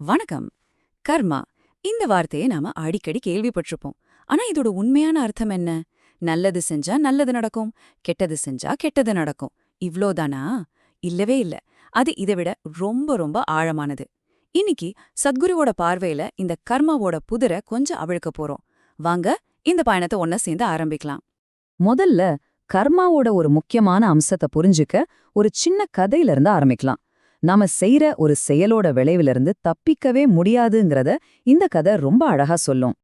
வணக்கம். கர்மா இந்த வார்த்தையை நாம அடிக்கடி கேள்விப்பட்டிருப்போம். ஆனா இதோட உண்மையான அர்த்தம் என்ன? நல்லது செஞ்சா நல்லது நடக்கும், கெட்டது செஞ்சா கெட்டது நடக்கும், இவ்ளோதானா? இல்லவே இல்ல. அது இதை விட ரொம்ப ரொம்ப ஆழமானது. இன்னைக்கு சத்குருவோட பார்வையில இந்த கர்மாவோட புதிரை கொஞ்சம் அவிழ்க்க போறோம். வாங்க இந்த பயணத்தை ஒன்ன சேர்ந்து ஆரம்பிக்கலாம். முதல்ல கர்மாவோட ஒரு முக்கியமான அம்சத்தை புரிஞ்சுக்க ஒரு சின்ன கதையில இருந்து ஆரம்பிக்கலாம். நாம செய்யற ஒரு செயலோட விளைவிலிருந்து தப்பிக்கவே முடியாதுங்கிறத இந்த கதை ரொம்ப அழகா சொல்லும்.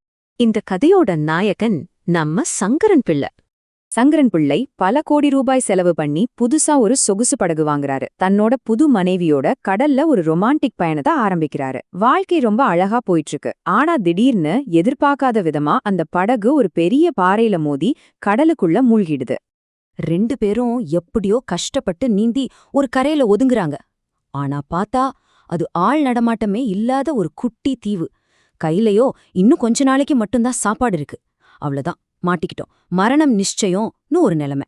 இந்த கதையோட நாயகன் நம்ம சங்கரன் பிள்ளை. சங்கரன் பிள்ளை பல கோடி ரூபாய் செலவு பண்ணி புதுசா ஒரு சொகுசு படகு வாங்குறாரு. தன்னோட புது மனைவியோட கடல்ல ஒரு ரொமான்டிக் பயணத்தை ஆரம்பிக்கிறாரு. வாழ்க்கை ரொம்ப அழகா போயிட்டு இருக்கு. ஆனா திடீர்னு எதிர்பார்க்காத விதமா அந்த படகு ஒரு பெரிய பாறையில மோதி கடலுக்குள்ள மூழ்கிடுது. 2 பேரும் எப்படியோ கஷ்டப்பட்டு நீந்தி ஒரு கரையில ஒதுங்குறாங்க. ஆனா பார்த்தா அது ஆள் நடமாட்டமே இல்லாத ஒரு குட்டி தீவு. கையிலயோ இன்னும் கொஞ்ச நாளைக்கு மட்டும்தான் சாப்பாடு இருக்கு. அவ்வளவுதான், மாட்டிக்கிட்டோம், மரணம் நிச்சயம்னு ஒரு நிலைமை.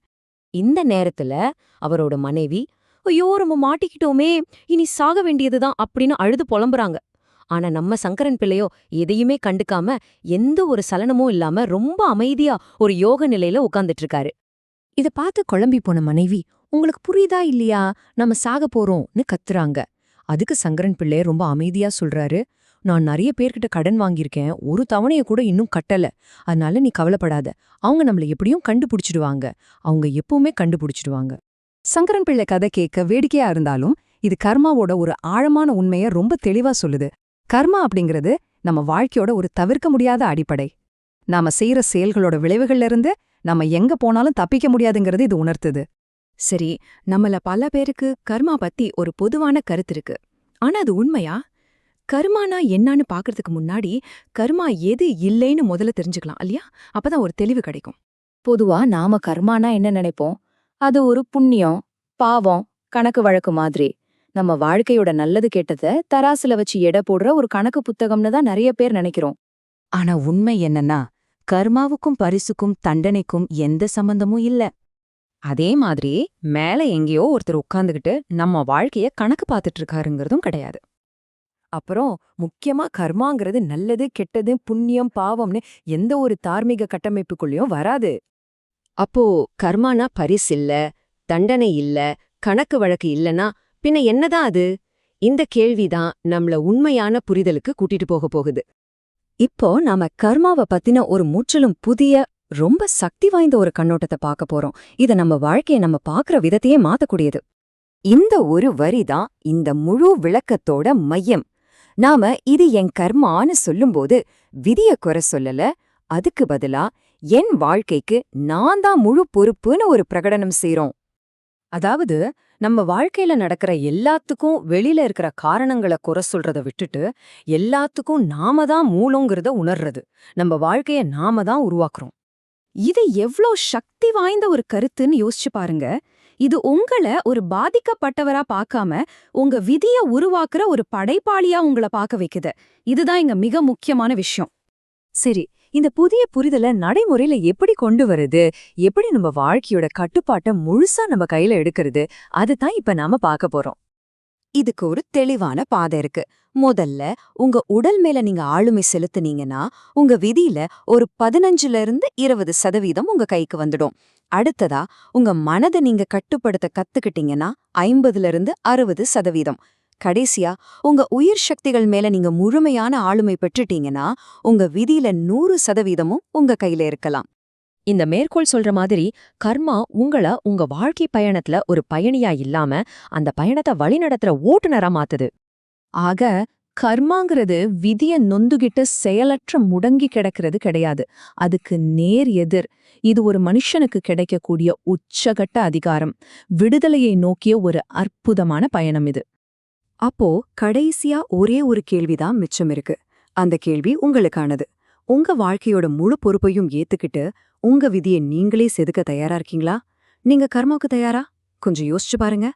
இந்த நேரத்துல அவரோட மனைவி, ஐயோ நம்ம மாட்டிக்கிட்டோமே, இனி சாக வேண்டியதுதான் அப்படின்னு அழுது புலம்புறாங்க. ஆனா நம்ம சங்கரன் பிள்ளையோ எதையுமே கண்டுக்காம எந்த ஒரு சலனமும் இல்லாம ரொம்ப அமைதியா ஒரு யோக நிலையில உட்கார்ந்துட்டு இருக்காரு. இத பார்த்து குழம்பி போன மனைவி, உங்களுக்கு புரியுதா இல்லையா, நம்ம சாக போறோம்னு கத்துறாங்க. அதுக்கு சங்கரன் பிள்ளை ரொம்ப அமைதியா சொல்றாரு, நான் நிறைய பேர்கிட்ட கடன் வாங்கியிருக்கேன், ஒரு தவணைய கூட இன்னும் கட்டல. அதனால நீ கவலைப்படாத, அவங்க நம்மள எப்படியும் கண்டுபிடிச்சிடுவாங்க, அவங்க எப்பவுமே கண்டுபிடிச்சிடுவாங்க. சங்கரன் பிள்ளை கதை கேட்க வேடிக்கையா இருந்தாலும் இது கர்மாவோட ஒரு ஆழமான உண்மைய ரொம்ப தெளிவா சொல்லுது. கர்மா அப்படிங்கிறது நம்ம வாழ்க்கையோட ஒரு தவிர்க்க முடியாத அடிப்படை. நாம செய்யற செயல்களோட விளைவுகள்ல இருந்து நம்ம எங்க போனாலும் தப்பிக்க முடியாதுங்கிறது இது உணர்த்துது. சரி, நம்மள பல பேருக்கு கர்மா பத்தி ஒரு பொதுவான கருத்து இருக்கு. ஆனா அது உண்மையா? கர்மானா என்னன்னு பாக்குறதுக்கு முன்னாடி கர்மா எது இல்லைன்னு முதல்ல தெரிஞ்சுக்கலாம் இல்லையா? அப்பதான் ஒரு தெளிவு கிடைக்கும். பொதுவா நாம கர்மானா என்ன நினைப்போம்? அது ஒரு புண்ணியம், பாவம், கணக்கு வழக்கு மாதிரி. நம்ம வாழ்க்கையோட நல்லது கெட்டத தராசுல வச்சு எடை போடுற ஒரு கணக்கு புத்தகம்னு தான் நிறைய பேர் நினைக்கிறோம். ஆனா உண்மை என்னன்னா, கர்மாவுக்கும் பரிசுக்கும் தண்டனைக்கும் எந்த சம்பந்தமும் இல்ல. அதே மாதிரி மேல எங்கேயோ ஒருத்தர் உட்கார்ந்துகிட்டு நம்ம வாழ்க்கைய கணக்கு பார்த்துட்டு இருக்காருங்கிறதும் கிடையாது. அப்புறம் முக்கியமா கர்மாங்கிறது நல்லது கெட்டது புண்ணியம் பாவம்னு எந்த ஒரு தார்மீக கட்டமைப்புக்குள்ளயும் வராது. அப்போ கர்மானா பரிசில்ல, தண்டனை இல்ல, கணக்கு வழக்கு இல்லனா பின்ன என்னதான் அது? இந்த கேள்விதான் நம்மள உண்மையான புரிதலுக்கு கூட்டிட்டு போக போகுது. இப்போ நாம கர்மாவை பத்தின ஒரு முற்றிலும் புதிய ரொம்ப சக்தி வாய்ந்த ஒரு கண்ணோட்டத்தை பார்க்க போறோம். இத நம்ம வாழ்க்கைய நம்ம பார்க்கற விதத்தையே மாத்தக்கூடியது. இந்த ஒரு வரிதான் இந்த முழு விளக்கத்தோட மையம். நாம இது என் கர்மான்னு சொல்லும்போது விதிய குறை சொல்லல, அதுக்கு பதிலா என் வாழ்க்கைக்கு நான் தான் முழு பொறுப்புன்னு ஒரு பிரகடனம் செய்றோம். அதாவது நம்ம வாழ்க்கையில நடக்கிற எல்லாத்துக்கும் வெளியில இருக்கிற காரணங்களை குறை சொல்றத விட்டுட்டு எல்லாத்துக்கும் நாம தான் மூலங்கிறத உணர்றது. நம்ம வாழ்க்கைய நாம தான் உருவாக்குறோம். இது எவ்ளோ சக்தி வாய்ந்த ஒரு கருத்துன்னு யோசிச்சு பாருங்க. இது உங்கள ஒரு பாதிக்கப்பட்டவரா பார்க்காம உங்க விதிய உருவாக்குற ஒரு படைப்பாளியா உங்கள பார்க்க வைக்குது. இதுதான் இங்க மிக முக்கியமான விஷயம். சரி, இந்த புதிய புரிதலை நடைமுறையில எப்படி கொண்டு வருது, எப்படி நம்ம வாழ்க்கையோட கட்டுப்பாட்டை முழுசா நம்ம கையில எடுக்கிறது, அதுதான் இப்ப நாம பார்க்க போறோம். இதுக்கு ஒரு தெளிவான பாதை இருக்கு. முதல்ல உங்க உடல் மேல நீங்க ஆளுமை செலுத்துனீங்கன்னா உங்க விதியில ஒரு 15% உங்க கைக்கு வந்துடும். அடுத்ததா உங்க மனதை நீங்க கட்டுப்படுத்த கத்துக்கிட்டீங்கன்னா 50-60%. கடைசியா உங்க உயிர் சக்திகள் மேல நீங்க முழுமையான ஆளுமை பெற்றுட்டீங்கன்னா உங்க விதியில 100% உங்க கையில இருக்கலாம். இந்த மேற்கோள் சொல்ற மாதிரி கர்மா உங்க வாழ்க்கை பயணத்துல ஒரு பயணியா இல்லாம அந்த பயணத்தை வழிநடத்துற ஓட்டுநரா மாத்துது. ஆக கர்மாங்கிறது விதிய நொந்துகிட்டு செயலற்ற முடங்கி கிடக்கிறது கிடையாது. அதுக்கு நேர் எதிர். இது ஒரு மனுஷனுக்கு கிடைக்கக்கூடிய உச்சகட்ட அதிகாரம், விடுதலையை நோக்கிய ஒரு அற்புதமான பயணம் இது. அப்போ கடைசியா ஒரே ஒரு கேள்விதான் மிச்சம் இருக்கு. அந்த கேள்வி உங்களுக்கானது. உங்க வாழ்க்கையோட முழு பொறுப்பையும் ஏத்துக்கிட்டு உங்க விதியை நீங்களே செதுக்க தயாரா இருக்கீங்களா? நீங்க கர்மாவுக்கு தயாரா? கொஞ்சம் யோசிச்சு பாருங்க.